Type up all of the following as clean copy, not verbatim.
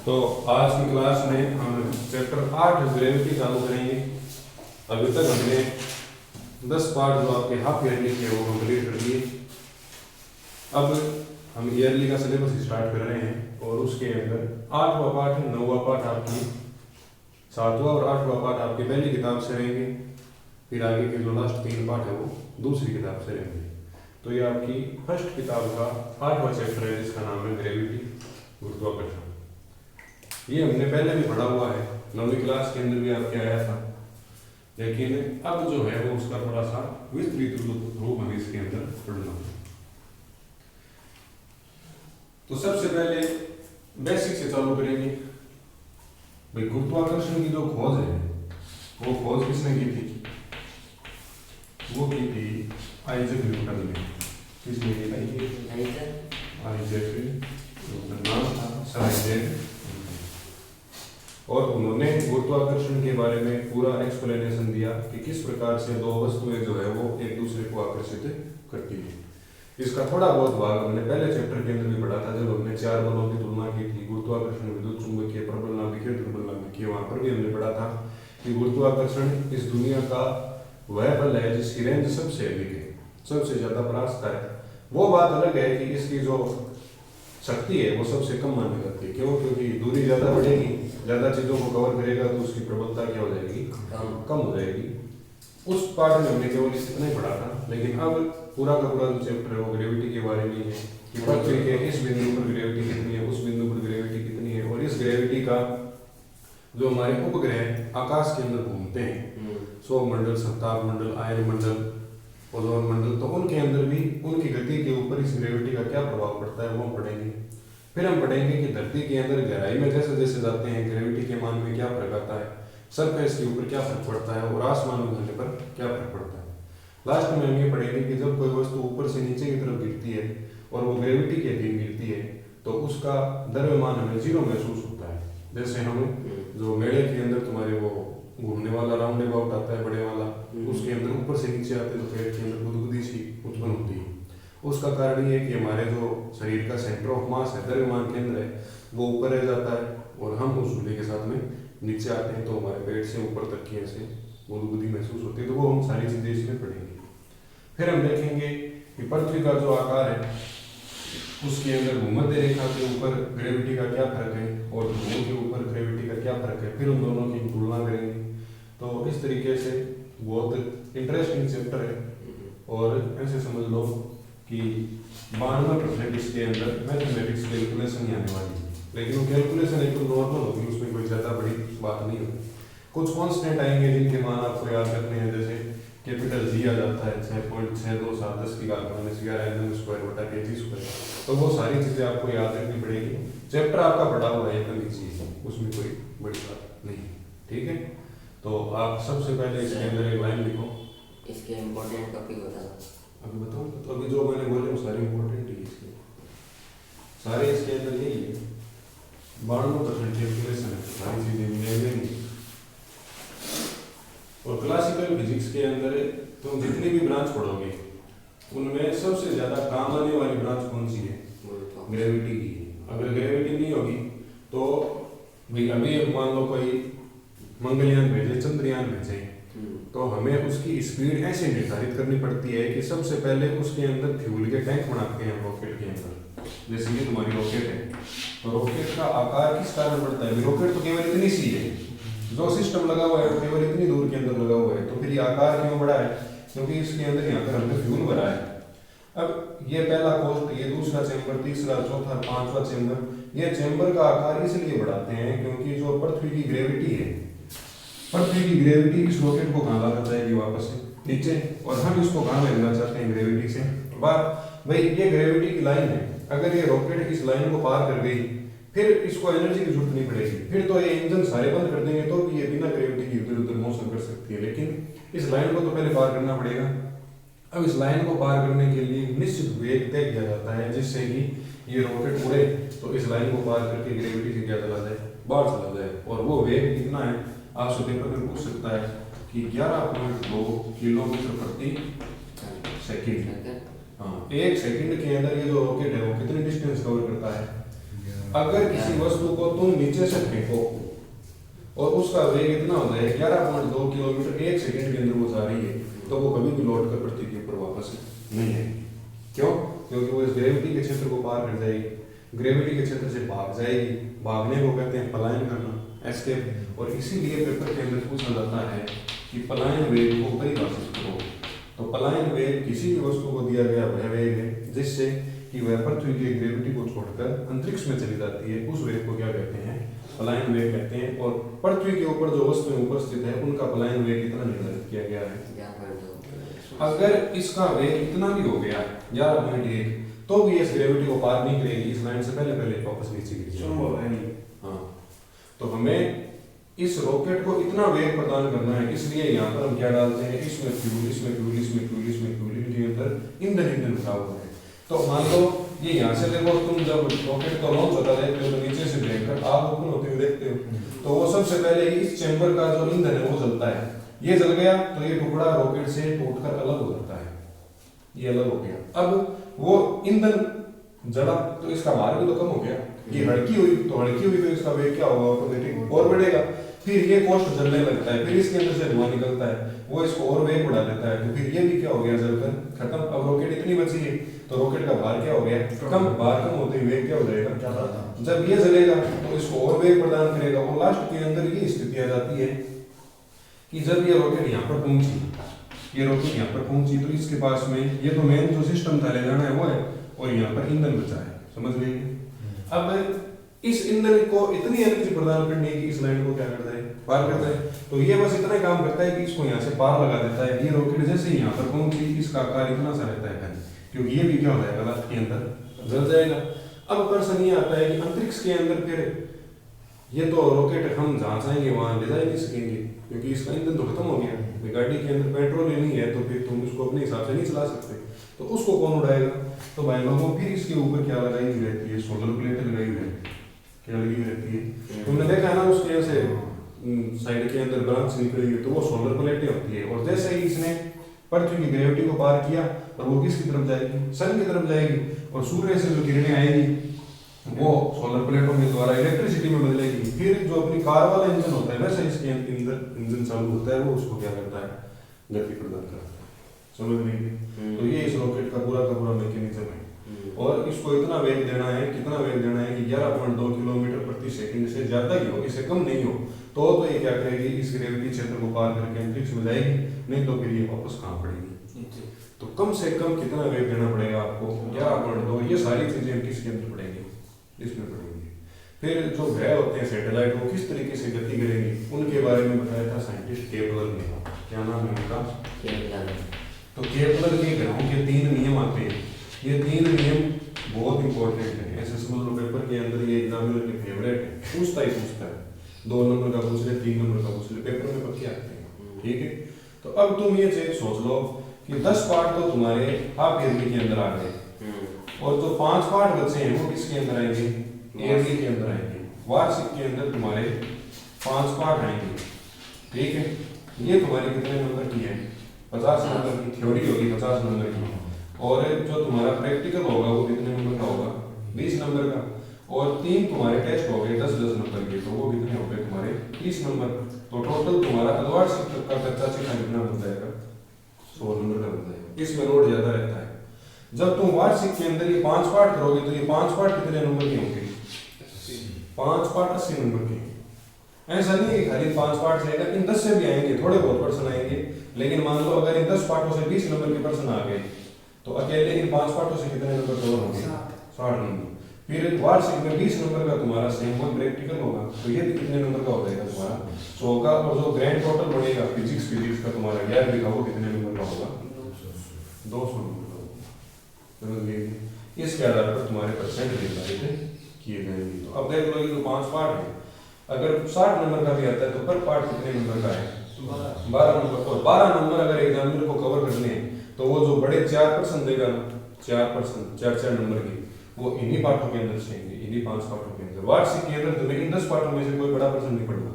तो आज की क्लास में हम चैप्टर 8 ग्रेविटी चालू करेंगे। अभी तक हमने 10 पार्ट जो आपके हाफ ईयरली के वो कंप्लीट कर दिए। अब हम ईयरली का सिलेबस स्टार्ट कर रहे हैं और उसके अंदर 8वां पार्ट है, 9वां पार्ट आपकी 7वां और 8वां पार्ट आपकी पहली किताब से रहेंगे। फिर आगे के जो लास्ट 3 पार्ट है वो दूसरी किताब से रहेंगे। तो ये आपकी फर्स्ट किताब का 8वां चैप्टर है जिसका नाम है ग्रेविटी, गुरुत्वाकर्षण। ये हमने पहले भी पढ़ा हुआ है, 9वीं क्लास के अंदर भी आपके आया था, लेकिन अब जो है वो उसका थोड़ा सा विस्तृत रूप हमें इसके अंदर पढ़ना है। तो सबसे पहले बेसिक से चालू करेंगे। भाई गुरुत्वाकर्षण की जो खोज है वो खोज किसने की थी? वो की थी आइजैक न्यूटन ने। किसने की थी? आइजैक न्यूटन, नाम था सर आइजैक। और उन्होंने गुरुत्वाकर्षण के बारे में पूरा एक्सप्लेनेशन दिया कि किस प्रकार से दो वस्तुएं जो है वो एक दूसरे को आकर्षित करती है। इसका थोड़ा बहुत भाग हमने पहले चैप्टर के अंदर भी पढ़ा था, जब हमने 4 बलों की तुलना की थी, गुरुत्वाकर्षण, विद्युत चुंबकीय, प्रबल नाभिकीय, दुर्बल नाभिकीय। वहां पर भी हमने पढ़ा था कि गुरुत्वाकर्षण इस दुनिया का वह बल है जिसकी रेंज सबसे अधिक है, सबसे ज्यादा परास्ता है। वो बात अलग है कि इसकी जो शक्ति है वो सबसे कम मानी जाती है। क्यों? क्योंकि दूरी ज्यादा बढ़ेगी, ज्यादा चीजों को कवर करेगा तो उसकी प्रबलता क्या हो जाएगी? कम हो जाएगी। उस पार्ट में हमने केवल इतना ही पढ़ा था, लेकिन अब पूरा का पूरा जो चैप्टर है वो ग्रेविटी के बारे में है कि पृथ्वी के इस बिंदु पर ग्रेविटी कितनी है, उस बिंदु पर ग्रेविटी कितनी है, और इस ग्रेविटी का जो हमारे उपग्रह आकाश के अंदर घूमते हैं, सौरमंडल, सप्ताह मंडल, आयनमंडल, ओजोन मंडल, तो उनके अंदर भी उनकी गति के ऊपर इस ग्रेविटी का क्या प्रभाव पड़ता है वो हम पढ़ेंगे। फिर हम पढ़ेंगे कि धरती के अंदर गहराई में जैसे जैसे जाते हैं ग्रेविटी के मान में क्या फर्क आता है, सरफेस के ऊपर क्या फर्क पड़ता है और आसमान में जाने पर क्या फर्क पड़ता है। लास्ट में हम ये पढ़ेंगे कि जब कोई वस्तु ऊपर से नीचे की तरफ गिरती है और वो ग्रेविटी के अधीन गिरती है तो उसका द्रव्यमान हमें जीरो महसूस होता है। जैसे हम जो मेले के अंदर तुम्हारे वो घूमने वाला राउंड अबाउट आता है बड़े वाला, उसके अंदर ऊपर से नीचे आते तो पेट के अंदर गुदगुदी सी उत्पन्न होती है। उसका कारण ये है कि हमारे जो शरीर का सेंटर ऑफ मास है, द्रव्यमान केंद्र है, वो ऊपर रह जाता है और हम उस झूले के साथ में नीचे आते हैं तो हमारे पेट से ऊपर तक की ऐसे गुदगुदी महसूस होती है। तो वो हम सारी चीजें इसमें पढ़ेंगे। फिर हम देखेंगे कि पृथ्वी का जो आकार है उसके अंदर भूमध्य रेखा के ऊपर ग्रेविटी का क्या फर्क है और ध्रुवों के ऊपर ग्रेविटी का क्या फर्क है, फिर उन दोनों की तुलना करेंगे। तो इस तरीके से बहुत इंटरेस्टिंग चैप्टर है और ऐसे समझ लो कि 92% इसके अंदर मैथमेटिक्स कैलकुलेशन ही आने वाली है, लेकिन वो कैलकुलेशन एक तो नॉर्मल होगी, उसमें कोई ज़्यादा बड़ी बात नहीं होगी। कुछ कॉन्स्टेंट आएंगे जिनके मान आपको याद रखने हैं, जैसे कैपिटल जी आ जाता है 6.627 की घात -11 m² तो वो सारी चीज़ें आपको याद रखनी पड़ेगी। चैप्टर आपका पढ़ा हुआ है एकदम इजी है, उसमें कोई बड़ी बात नहीं है, ठीक है। तो आप सबसे पहले इसके अंदर एक लाइन लिखो, इसके इम्पोर्टेंट टॉपिक बता। अभी बताओ। तो अभी जो मैंने बोले वो सारे इम्पोर्टेंट ही इसके सारे इसके अंदर यही है। 92% कैलकुलेशन है, सारी चीजें मिलेंगे नहीं। और क्लासिकल फिजिक्स के अंदर तुम जितनी भी ब्रांच पढ़ोगे उनमें सबसे ज्यादा काम आने वाली ब्रांच कौन सी है? ग्रेविटी की। अगर ग्रेविटी नहीं होगी तो भाई अभी मान लो कोई मंगलयान भेजे, चंद्रयान भेजे, तो हमें उसकी स्पीड ऐसे निर्धारित करनी पड़ती है कि सबसे पहले उसके अंदर फ्यूल के टैंक बनाते हैं रॉकेट के अंदर। जैसे ये तुम्हारी रॉकेट है तो रॉकेट का आकार किस कारण बढ़ता है? रॉकेट तो केवल इतनी सी है, जो सिस्टम लगा हुआ है केवल इतनी दूर के अंदर लगा हुआ है, तो फिर ये आकार क्यों बढ़ा है? क्योंकि इसके अंदर यहाँ पर हमने फ्यूल भरा है। अब ये पहला पोस्ट, ये दूसरा चैम्बर, तीसरा, चौथा, 5वां चैम्बर, ये चैम्बर का आकार इसलिए बढ़ाते हैं क्योंकि जो पृथ्वी की ग्रेविटी है, पृथ्वी की ग्रेविटी इस रॉकेट को कहाँ लाना चाहेगी? वापस से नीचे, और हम इसको कहाँ भेजना चाहते हैं? ग्रेविटी से बाहर। भाई ये ग्रेविटी की लाइन है, अगर ये रॉकेट इस लाइन को पार कर गई फिर इसको एनर्जी की जरूरत नहीं पड़ेगी, फिर तो ये इंजन सारे बंद कर देंगे तो भी ये बिना ग्रेविटी की इधर उधर मोशन कर सकती है। लेकिन इस लाइन को तो पहले पार करना पड़ेगा। अब इस लाइन को पार करने के लिए निश्चित वेग तय किया जाता है जिससे कि ये रॉकेट उड़े तो इस लाइन को पार करके ग्रेविटी से क्या चला जाए? बाहर चला जाए। और वो वेग कितना है आपसे पेपर में पूछ सकता है कि 11.2 किलोमीटर प्रति सेकंड। हाँ, 1 सेकंड के अंदर ये जो रॉकेट है वो कितनी डिस्टेंस कवर करता है? अगर किसी वस्तु को तुम नीचे से फेंको और उसका वेग इतना हो जाए 11.2 किलोमीटर 1 सेकंड के अंदर वो जा रही है, तो वो कभी भी लौट कर पृथ्वी के ऊपर वापस नहीं आएगी। क्यों? क्योंकि वो इस ग्रेविटी के क्षेत्र को पार कर जाएगी, ग्रेविटी के क्षेत्र से भाग जाएगी। भागने को कहते हैं पलायन करना, एस्केप। और इसीलिए पेपर के अंदर पूछा जाता है कि पलायन वेग को परिभाषित करो। तो पलायन वेग किसी भी वस्तु को दिया गया वह वेग है जिससे कि वह पृथ्वी की ग्रेविटी को छोड़कर अंतरिक्ष में चली जाती है, उस वेग को क्या कहते हैं? पलायन वेग कहते हैं। और पृथ्वी के ऊपर जो वस्तुएं उपस्थित है उनका पलायन वेग कितना निर्धारित किया गया है? अगर इसका वेग इतना भी हो गया 11.1 तो भी इस ग्रेविटी को पार नहीं करेगी, इस लाइन से पहले वापस नीचे गिर जाएगी। हाँ, तो हमें इस रॉकेट को इतना वेग प्रदान करना है, इसलिए यहाँ पर हम क्या डालते हैं? इसमें फ्यूल, इसमें फ्यूल, इसमें फ्यूल, इसमें फ्यूल, इनके अंदर ईंधन भरा हुआ है। तो मान लो ये यहाँ से देखो, तुम जब रॉकेट का लॉन्च होता देखते हो तो नीचे से देखकर आग ओपन होते हुए देखते हो, तो वो सबसे पहले इस चैम्बर का जो ईंधन है वो जलता है। ये जल गया तो ये टुकड़ा रॉकेट से टूटकर अलग हो जाता है, ये अलग हो गया। अब वो ईंधन जला तो इसका भार भी तो कम हो गया, ये हड़की हुई तो इसका वेग क्या होगा? ऑटोमेटिक और बढ़ेगा। फिर ये कोष्ठ जलने लगता है, फिर इसके अंदर से धुआं निकलता है, वो इसको और वेग बढ़ा देता है, तो फिर ये भी क्या हो गया? जलकर खत्म। अब रॉकेट इतनी बची है तो रॉकेट का भार क्या हो गया? कम। भार कम होते ही वेग क्या हो जाएगा? जब ये जलेगा तो इसको और वेग प्रदान करेगा। और लास्ट के अंदर ये स्थिति आ जाती है कि जब ये रॉकेट यहाँ पर पहुंची, तो इसके पास में ये तो मेन जो सिस्टम था ले जाना है वो है, और यहाँ पर ईंधन बचा है, समझ गए? अब इस ईंधन को इतनी एनर्जी प्रदान करने की इस लाइन को क्या करता है? पार करता है। तो ये बस इतना काम करता है कि इसको यहाँ से पार लगा देता है। ये रॉकेट जैसे ही यहाँ पर पहुंची, इसका आकार इतना सा रहता है, क्योंकि ये भी क्या हो जाएगा? लास्ट के अंदर जल जाएगा। अब प्रश्न ये आता है कि अंतरिक्ष के अंदर फिर ये तो रॉकेट हम जहाँ चाहेंगे वहाँ ले जा नहीं सकेंगे, क्योंकि इसका ईंधन तो खत्म हो गया। गाड़ी के अंदर पेट्रोल ही नहीं है, तो फिर तुम उसको अपने हिसाब से नहीं चला सकते, तो उसको कौन उड़ाएगा? तो भाई लोगों फिर इसके ऊपर क्या लगाई हुई रहती है? सोलर प्लेट लगाई हुई रहती है। क्या लगी रहती है? तुमने देखा है ना, उसके ऐसे साइड के अंदर ब्रांच निकली हुई, तो वो सोलर प्लेटें होती है। और जैसे ही इसने पृथ्वी की ग्रेविटी को पार किया और वो किसकी तरफ जाएगी? सन की तरफ जाएगी, और सूर्य से जो किरणें आएगी वो सोलर प्लेटों के द्वारा इलेक्ट्रिसिटी में बदलेगी। फिर जो अपनी कार वाला इंजन होता है वैसे इसके अंदर इंजन चालू होता है, वो उसको क्या करता है? गति प्रदान करता है, समझ रही? तो ये इस रॉकेट का पूरा मैकेनिज्म है। और इसको इतना वेग देना है, कितना वेग देना है कि 11.2 किलोमीटर प्रति सेकंड से ज्यादा ही हो, इससे कम नहीं हो, तो ये क्या करेगी? इस ग्रेविटी क्षेत्र को पार करके अंतरिक्ष में जाएगी, नहीं तो फिर ये वापस कहाँ पड़ेगी? तो कम से कम कितना वेग देना पड़ेगा आपको? 11.2। ये सारी चीजें किसके अंदर पड़ेंगी? इसमें पड़ेंगी। फिर जो ग्रह होते हैं सैटेलाइट, वो किस तरीके से गति करेंगे उनके बारे में बताया था साइंटिस्ट केपलर ने। क्या नाम है उनका? तो केपलर के ग्रहों के 3 नियम आते हैं। ये 3 नियम बहुत इंपॉर्टेंट है, ऐसे समझ लो पेपर के अंदर ये एग्जामिनर के फेवरेट है, पूछता है। 2 नंबर का पूछ ले, 3 नंबर का पूछ ले, पेपर में पक्के आते हैं, ठीक है? तो अब तुम ये चीज सोच लो कि 10 पार्ट तो तुम्हारे हाफ ईयरली के अंदर आ गए, और जो 5 पार्ट बचे हैं वो किसके अंदर आएंगे? ईयरली के अंदर आएंगे। वार्षिक के अंदर तुम्हारे 5 पार्ट आएंगे, ठीक है? ये तुम्हारी कितने नंबर की है? 50 नंबर की थ्योरी होगी, 50 नंबर की। और जो तुम्हारा प्रैक्टिकल होगा वो कितने नंबर का होगा? 20 नंबर का। और 3 तुम्हारे टेस्ट हो गए 10-10 नंबर के, तो वो कितने हो गए तुम्हारे? 30 नंबर। तो टोटल तुम्हारा अर्धवार्षिक का कच्चा चिट्ठा कितना बन जाएगा? 100 नंबर का बन जाएगा। इसमें लोड ज्यादा रहता है। जब तुम वार्षिक के अंदर ये 5 पार्ट करोगे तो ये 5 पार्ट कितने नंबर के होंगे? 5 पार्ट 80 नंबर के। ऐसा नहीं है खाली 5 पार्ट से, इन 10 से भी आएंगे, थोड़े बहुत पर्सन आएंगे, लेकिन मान लो अगर इन 10 पार्टों से 20 नंबर के पर्सन आ गए तो अकेले इन 5 पार्टों से कितने नंबर कवर होंगे? 60 नंबर। फिर वार्षिक में 20 नंबर का तुम्हारा सेम वन प्रैक्टिकल होगा, तो ये भी कितने नंबर का हो जाएगा तुम्हारा? 100 का। और जो ग्रैंड टोटल बनेगा फिजिक्स का तुम्हारा 11वीं का, वो कितने नंबर का होगा? 200 नंबर का होगा। इसके आधार पर तुम्हारे परसेंट निर्धारित किए जाएंगे। तो अब देख लो ये जो 5 पार्ट है, अगर 60 नंबर का भी आता है तो पर पार्ट कितने नंबर का है? 12 नंबर। और 12 नंबर अगर एग्जामिनर को कवर करने हैं तो वो जो बड़े 4% देगा ना, 4%, 4 नंबर की, वो इन्हीं पार्टों के अंदर से आएंगे, इन्हीं 5 पार्टों के अंदर। वार्षिक के अंदर तुम्हें इन 10 पार्टों में से कोई बड़ा पर्सन नहीं पढ़ना,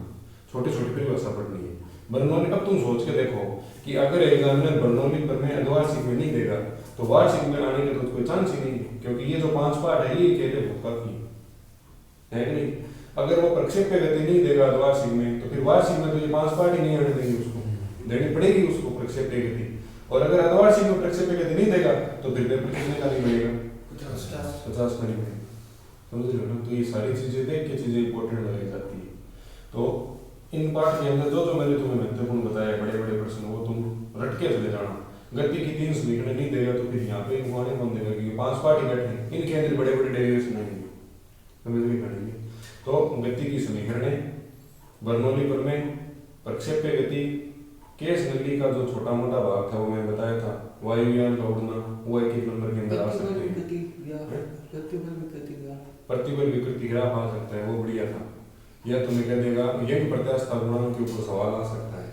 छोटे-छोटे परिभाषा पढ़नी है। बर्नौली, अब तुम सोच के देखो कि अगर एग्जामिनर बर्नौली पर में अर्धवार्षिक में नहीं देगा तो वार्षिक में आने का तो कोई चांस ही नहीं है, क्योंकि ये जो 5 पार्ट है ये अकेले बहुत काफी है। है कि नहीं? अगर वो प्रक्षेप्य गति नहीं देगा अर्धवार्षिक में, तो फिर वार्षिक में तो ये 5 पार्ट ही नहीं आने देंगे उसको, देनी पड़ेगी उसको प्रक्षेप्य गति। और अगर अर्धवार्षिक में प्रक्षेप्य गति नहीं देगा तो फिर पेपर कितने का नहीं मिलेगा? 50 का नहीं मिलेगा। समझ रहे हो ना? तो ये सारी चीजें देख के चीजें इंपॉर्टेंट लगाई जाती है। तो इन पार्ट के अंदर जो जो मैंने तुम्हें महत्वपूर्ण बताया, बड़े बड़े प्रश्न, वो तुम रट के चले जाना। गति की 3 समीकरण नहीं देगा तो फिर यहाँ पे घुमाने कौन देगा, क्योंकि 5 पार्ट ही बैठे हैं, इनके अंदर बड़े बड़े डेरिवेशन आएंगे, समझ में पड़ेंगे। तो गति की समीकरणें, बर्नौली प्रमेय, प्रक्षेप्य गति, केस नली का जो छोटा मोटा भाग था वो मैंने बताया था, वायुयान का उड़ना, वो एक एक नंबर के अंदर आ सकते हैं। प्रतिबल विकृति ग्राफ आ सकता है, वो बढ़िया था। या तुम्हें कह देगा यंग प्रत्यास्था गुणांक के ऊपर सवाल आ सकता है,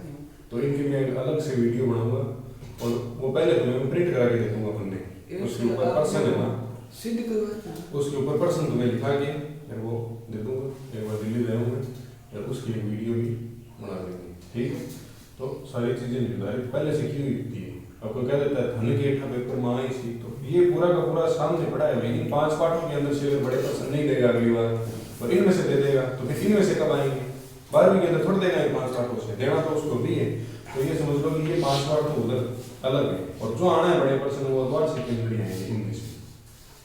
तो इनकी मैं अलग से वीडियो बनाऊंगा और वो पहले तुम्हें प्रिंट करा के दे दूंगा अपने, उसके ऊपर पर्सन है ना, उसके ऊपर पर्सन तुम्हें लिखा के फिर वो दे दूंगा, एक बार दिल्ली ले आऊंगा और उसकी एक वीडियो भी बना देंगे, ठीक है। तो सारी चीजें निर्धारित पहले से की हुई होती है। आपको कह देता है धन के पेपर में आई सी, तो ये पूरा का पूरा सामने पड़ा है, लेकिन 5 पार्टों के अंदर से बड़े पर्सन नहीं देगा अगली बार, और इनमें से दे देगा, तो फिर इनमें से कब आएंगे? 12वीं के अंदर थोड़ा देगा 5 पार्टों से, देना तो उसको भी है। तो ये समझ लो कि ये 5 पार्ट तो उधर अलग है, और जो आना है बड़े पर्सन वो द्वार से केंद्र ही आएंगे इंग्लिश में,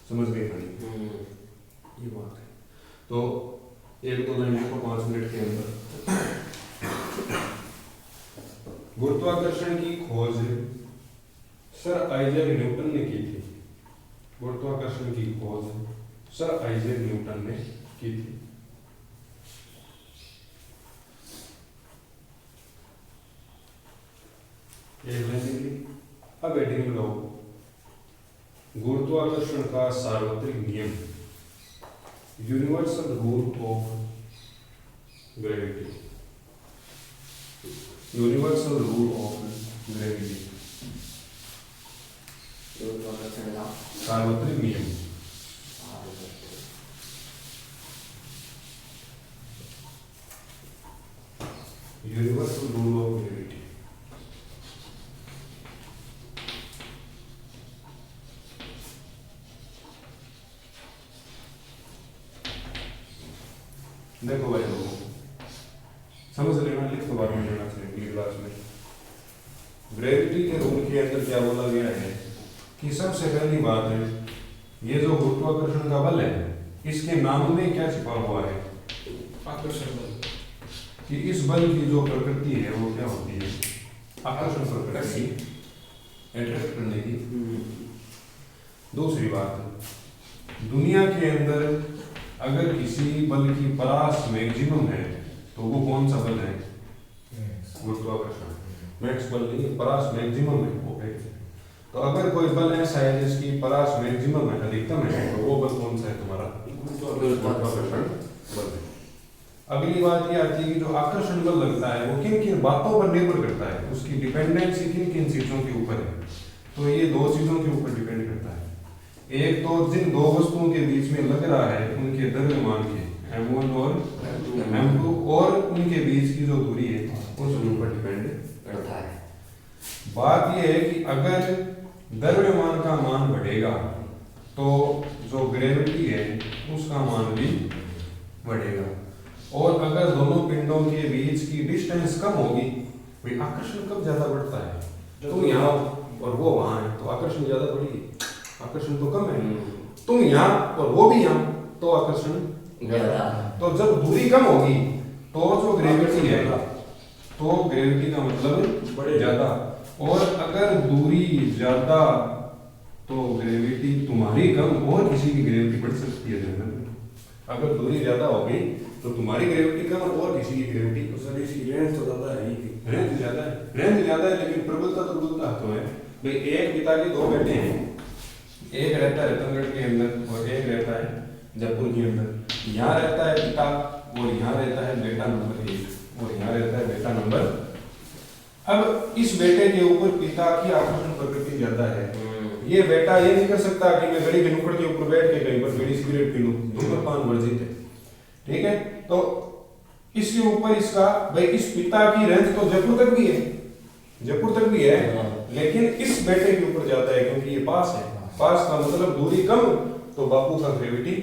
समझ गए खड़ी ये बात है। तो एक दो लाइन को 5 मिनट के अंदर। गुरुत्वाकर्षण की खोज सर आइजैक न्यूटन ने की थी। गुरुत्वाकर्षण की खोज सर आइजैक न्यूटन ने की थी। अब हेडिंग लो, गुरुत्वाकर्षण का सार्वत्रिक नियम, universal rule of gravity, universal rule of gravity, सार्वत्रिक नियम। यूनिवर्सल रूल ऑफ ग्रेविटी, देखो भाई लोगों समझ लेना, लिख तो बात में लेना चाहिए क्लास में। ग्रेविटी के रूल के अंदर क्या बोला गया है कि सबसे पहली बात है, ये जो गुरुत्वाकर्षण का बल है इसके नाम में क्या छिपा हुआ है? आकर्षण बल। कि इस बल की जो प्रकृति है वो क्या होती है? आकर्षण प्रकृति, अट्रैक्ट करने की। दूसरी बात, दुनिया के अंदर अगर किसी बल की परास मैक्सिमम है तो वो कौन सा बल है? गुरुत्वाकर्षण। मैक्स बल नहीं, परास मैक्सिमम है वो है। तो अगर कोई बल ऐसा है जिसकी परास मैक्सिमम है, अधिकतम है, तो वो बल कौन सा है तुम्हारा? गुरुत्वाकर्षण बल है। अगली बात ये आती है कि जो आकर्षण बल लगता है वो किन किन बातों पर निर्भर करता है, उसकी डिपेंडेंसी किन किन चीजों के ऊपर है? तो ये 2 चीजों के ऊपर डिपेंड करता है। एक तो जिन 2 वस्तुओं के बीच में लग रहा है उनके द्रव्यमान के m1 और m2 और उनके बीच की जो दूरी है उसके ऊपर डिपेंड करता है। बात यह है कि अगर द्रव्यमान का मान बढ़ेगा तो जो ग्रेविटी है उसका मान भी बढ़ेगा, और अगर दोनों पिंडों के बीच की डिस्टेंस कम होगी, भाई आकर्षण कब ज्यादा बढ़ता है? तुम यहाँ और वो वहां है तो आकर्षण ज्यादा बढ़ेगी, आकर्षण तो कम है। तुम यहाँ और वो भी यहाँ तो आकर्षण ज्यादा। तो जब दूरी कम होगी तो जो ग्रेविटी है, तो ग्रेविटी का मतलब ज्यादा, और अगर दूरी ज्यादा तो ग्रेविटी तुम्हारी कम और किसी की ग्रेविटी बढ़ सकती है जन्नत में। अगर दूरी ज्यादा होगी तो तुम्हारी ग्रेविटी कम और किसी की ग्रेविटी, तो सर इसकी रेंज तो ज्यादा है ही, रेंज ज्यादा है, रेंज ज्यादा है, लेकिन प्रबलता तो है। भाई एक पिता के 2 बेटे हैं, एक रहता है रतनगढ़ के अंदर और एक रहता है जयपुर के अंदर। यहाँ रहता है पिता और यहाँ रहता है बेटा नंबर 1 और यहाँ रहता है बेटा नंबर। अब इस बेटे के ऊपर पिता की आकर्षण प्रकृति ज्यादा है। ये बेटा ये नहीं कर सकता कि मैं गली के नुक्कड़ के ऊपर बैठ के कहीं पर बीड़ी सिगरेट पी लूं, धूम्रपान वर्जित है, ठीक है। तो इसके ऊपर इसका भाई इस पिता की रेंज तो जयपुर तक भी है, जयपुर तक भी है, लेकिन इस बेटे के ऊपर ज्यादा है क्योंकि ये पास है। पास का मतलब दूरी कम तो बापू का ग्रेविटी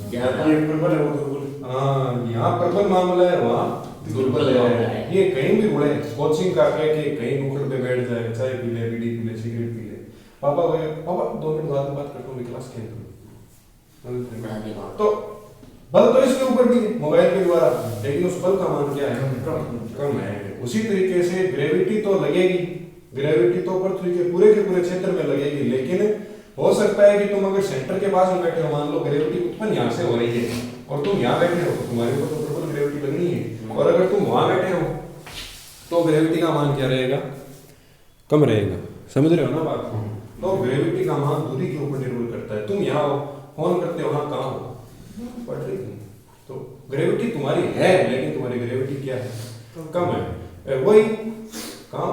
ज्यादा। ये प्रबल है वो दुर्बल। हाँ, यहाँ प्रबल मामला है, वहाँ दुर्बल है। ये कहीं भी उड़े, कोचिंग का कह के कहीं नुक्कड़ पे बैठ जाए, चाय पी ले, बीड़ी पी ले, सिगरेट पी ले, पापा को पापा 2 मिनट बाद बात करता हूँ क्लास के अंदर। तो बल तो इसके ऊपर भी है मोबाइल के द्वारा, लेकिन उस बल का मान क्या है? कम है। उसी तरीके से ग्रेविटी तो लगेगी, ग्रेविटी तो पृथ्वी के पूरे क्षेत्र में लगेगी, लेकिन हो सकता है कि तुम अगर सेंटर के पास में बैठे हो, मान लो ग्रेविटी उत्पन्न यहाँ से हो रही है और तुम यहाँ बैठे हो, तुम्हारे ऊपर तो प्रबल ग्रेविटी लगनी है, और अगर तुम वहां बैठे हो तो ग्रेविटी का मान क्या रहेगा? कम रहेगा। समझ रहे हो ना बात को? तो ग्रेविटी का मान दूरी के ऊपर निर्भर करता है। तुम यहाँ हो, फोन करते हो, वहां कहाँ हो? पढ़ रही तुम, तो ग्रेविटी तुम्हारी है, लेकिन तुम्हारी ग्रेविटी क्या है? कम है। वही काम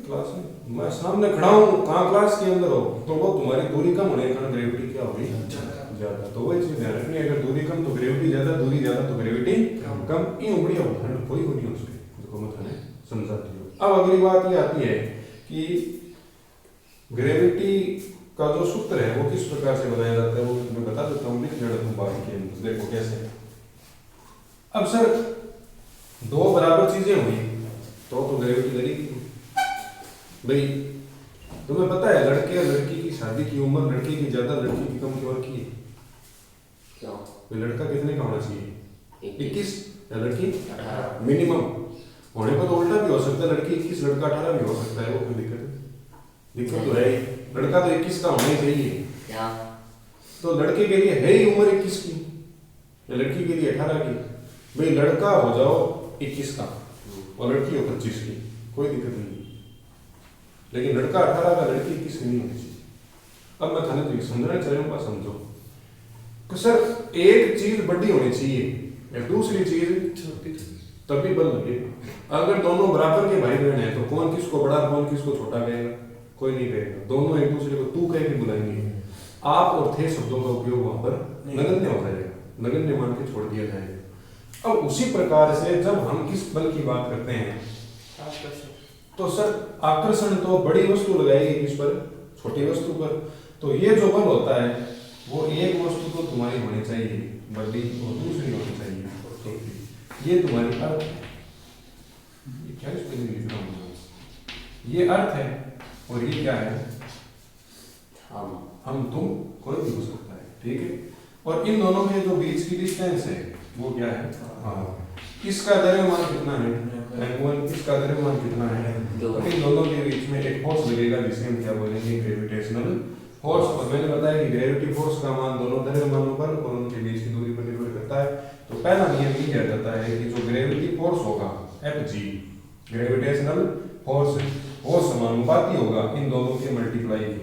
क्लास में मैं सामने खड़ा हूँ, कहाँ क्लास के अंदर हो, तो वो तुम्हारी दूरी कम होने के कारण ग्रेविटी क्या होगी? ज्यादा। तो वही चीज ध्यान रखनी है, अगर दूरी कम तो ग्रेविटी ज्यादा, दूरी ज्यादा तो ग्रेविटी कम। इन बढ़िया उदाहरण कोई नहीं उसके, देखो मैंने समझाती हूँ। अब अगली बात ये आती है कि ग्रेविटी का जो सूत्र है वो किस प्रकार से बनाया जाता है, वो मैं बता देता हूँ, लिख लेना तुम बाकी के अंदर, देखो कैसे। अब सर 2 बराबर चीजें हुई तो ग्रेविटी लगेगी भाई। तुम्हें पता है लड़के और लड़की की शादी की उम्र लड़के की ज्यादा, लड़की की कम क्यों रखी है? क्यों? लड़का कितने का होना चाहिए? 21 या लड़की 18 मिनिमम। होने पर तो उल्टा भी हो सकता है, लड़की 21 लड़का 18 भी हो सकता है, वो कोई दिक्कत तो है ही। लड़का तो 21 का होना ही चाहिए। क्या? तो लड़के के लिए है ही उम्र 21 की या लड़की के लिए 18 की। भाई लड़का हो जाओ 21 का और लड़की हो 25 की, कोई दिक्कत नहीं, लेकिन लड़का 18 का, लड़की 21 की नहीं होनी चाहिए। अब मैं थाने तो समझना चाहिए, समझो कि सर एक चीज बड़ी होनी चाहिए या दूसरी चीज तभी बल लगेगा। अगर दोनों बराबर के भाई बहन है तो कौन किसको बड़ा कौन किसको छोटा कहेगा? कोई नहीं कहेगा। दोनों एक दूसरे को तू कह के बुलाएंगे। आप और थे शब्दों का उपयोग वहां पर नगण्य हो जाएगा, नगण्य मान के छोड़ दिया जाएगा। अब उसी प्रकार से जब हम किस बल की बात करते हैं तो सर आकर्षण तो बड़ी वस्तु लगाएगी किस पर? छोटी वस्तु पर। तो ये जो बल होता है वो एक वस्तु तो तुम्हारी होनी चाहिए बड़ी और दूसरी होनी चाहिए छोटी। ये तुम्हारी अर्थ है। ये क्या इसको लिख रहा हूँ? ये अर्थ है और ये क्या है? हम तुम कोई भी हो सकता है, ठीक है। और इन दोनों के जो बीच की डिस्टेंस है वो क्या है? इसका द्रव्यमान कितना है? m1। इसका द्रव्यमान कितना है? इन दोनों के बीच में एक फोर्स लगेगा जिसे हम क्या बोलेंगे? Gravitational force. और मैंने बताया कि ग्रेविटी फोर्स का मान दोनों द्रव्यमानों पर और उनके बीच की दूरी पर निर्भर करता है। तो पहला नियम ये कहा जाता है कि जो ग्रेविटी फोर्स होगा Fg, ग्रेविटेशनल फोर्स, वो समानुपाती होगा इन दोनों के मल्टीप्लाई के,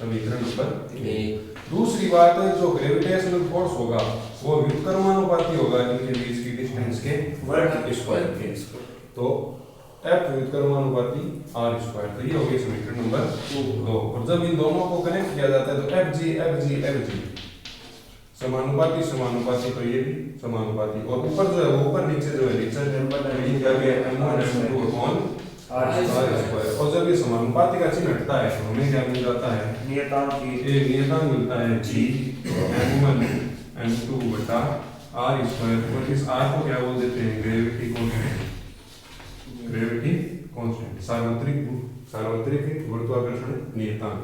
समीकरण नंबर 1। दूसरी बात है जो ग्रेविटेशनल फोर्स होगा वो व्युत्क्रमानुपाती होगा इनके बीच की डिस्टेंस के वर्ग स्क्वायर के। तो F व्युत्क्रमानुपाती r स्क्वायर। तो ये हो गई समीकरण नंबर 2। और जब इन दोनों को कनेक्ट किया जाता है तो Fg समानुपाती समानुपाती, तो ये भी समानुपाती। और ऊपर जो है वो ऊपर नीचे जो है नीचे और जब ये समानुपाती का चिन्ह हटता है तो हमें क्या मिल जाता है? नियतांक मिलता है g m1 m2 बटा r स्क्वायर। और इस r को क्या बोल देते हैं? Gravity constant. ग्रेविटी कांस्टेंट सार्वत्रिक गुरुत्वाकर्षण नियतांक।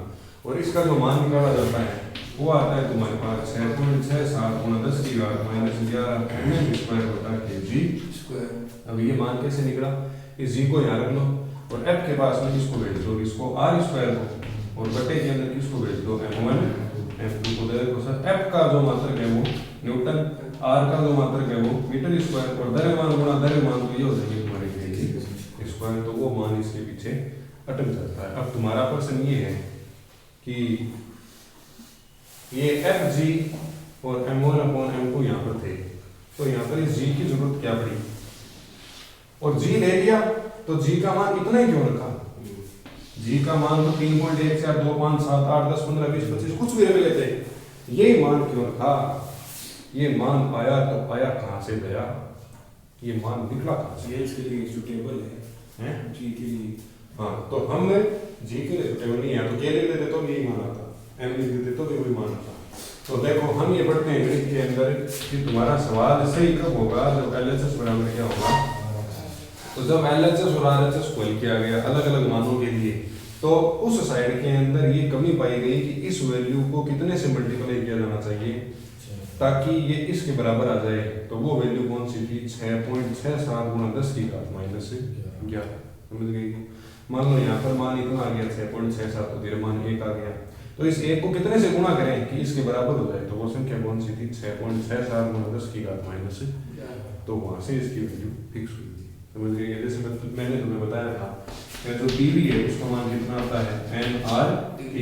और इसका जो मान निकाला जाता है वो आता है तुम्हारे पास 6.67 × 10⁻⁻11 mm स्क्वायर बटा kg। अब ये मान कैसे निकला? इस जी को यहाँ रख लो और F के पास में किसको भेज दो? इसको r स्क्वायर को, और बटे के अंदर किसको भेज दो? m1 m2 को। देखो सर F का जो मात्रक है वो न्यूटन, r का जो मात्रक है वो मीटर स्क्वायर, और द्रव्यमान गुणा द्रव्यमान तो ये हो जाएगी तुम्हारी kg स्क्वायर। तो वो मान इसके पीछे अटक जाता है। अब तुम्हारा प्रश्न ये है कि ये Fg और m1/m2 यहाँ पर थे, तो यहाँ पर इस g की जरूरत क्या पड़ी? और g ले लिया तो g का मान इतना ही क्यों रखा? g का मान तो 3.1 4 2 5 7 8 10 15 20 25 कुछ भी रख लेते, ये मान क्यों रखा? ये मान पाया तो पाया कहाँ से गया? ये मान निकला कहाँ से? ये इसके लिए सुटेबल है जी के लिए। हाँ, तो हम g के लिए सुटेबल नहीं है तो क्या ले लेते तो यही मान आता। m लिख देते तो भी वही मान आता। तो देखो हम ये पढ़ते हैं गणित के अंदर कि तुम्हारा सवाल सही कब होगा, जब LHS बराबर क्या होगा। तो जब LHS और RHS को हल किया गया अलग अलग मानों के लिए, तो उस साइड के अंदर ये कमी पाई गई कि इस वैल्यू को कितने से मल्टीप्लाई किया जाना चाहिए ताकि ये इसके बराबर आ जाए। तो वो वैल्यू कौन सी थी, 6.67 गुणा 10 की घात माइनस 11। समझ गई। मान लो यहाँ पर मान इतना आ गया 6.67, तो फिर मान 1 आ गया। तो इस 1 को कितने से गुणा करें कि इसके बराबर हो जाए, तो वो संख्या कौन सी थी, 6.67 गुणा 10 की घात माइनस। तो वहाँ से इसकी वैल्यू फिक्स हुई। समझ गई। जैसे मैंने तुम्हें बताया था जो पीवी है उसका मान कितना आता है, NRT,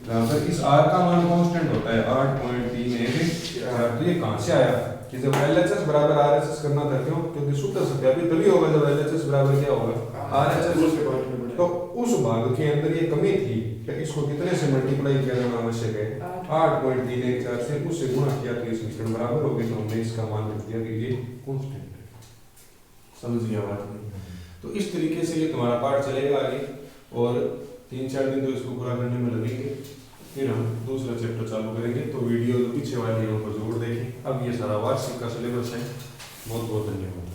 जहाँ पर इस R का मान कांस्टेंट होता है 8.314। तो ये कहाँ से आया कि जब LHS बराबर RHS करना था, क्यों, क्योंकि सूत्र सत्यापित तभी होगा जब LHS बराबर क्या होगा, RHS। तो उस भाग के अंदर ये कमी थी कि इसको कितने से मल्टीप्लाई किया जाना आवश्यक है, 8.314 से, उससे गुणा किया तो ये समीकरण बराबर हो गई। तो हमने इसका मान रख दिया कि ये कांस्टेंट है। समझ गया बात नहीं। तो इस तरीके से ये तुम्हारा पाठ चलेगा आगे, और 3-4 दिन तो इसको पूरा करने में लगेंगे, फिर हम दूसरा चैप्टर चालू करेंगे। तो वीडियो जो पीछे वाली है उनको जरूर देखें। अब ये सारा वार्षिक का सिलेबस है। बहुत बहुत धन्यवाद।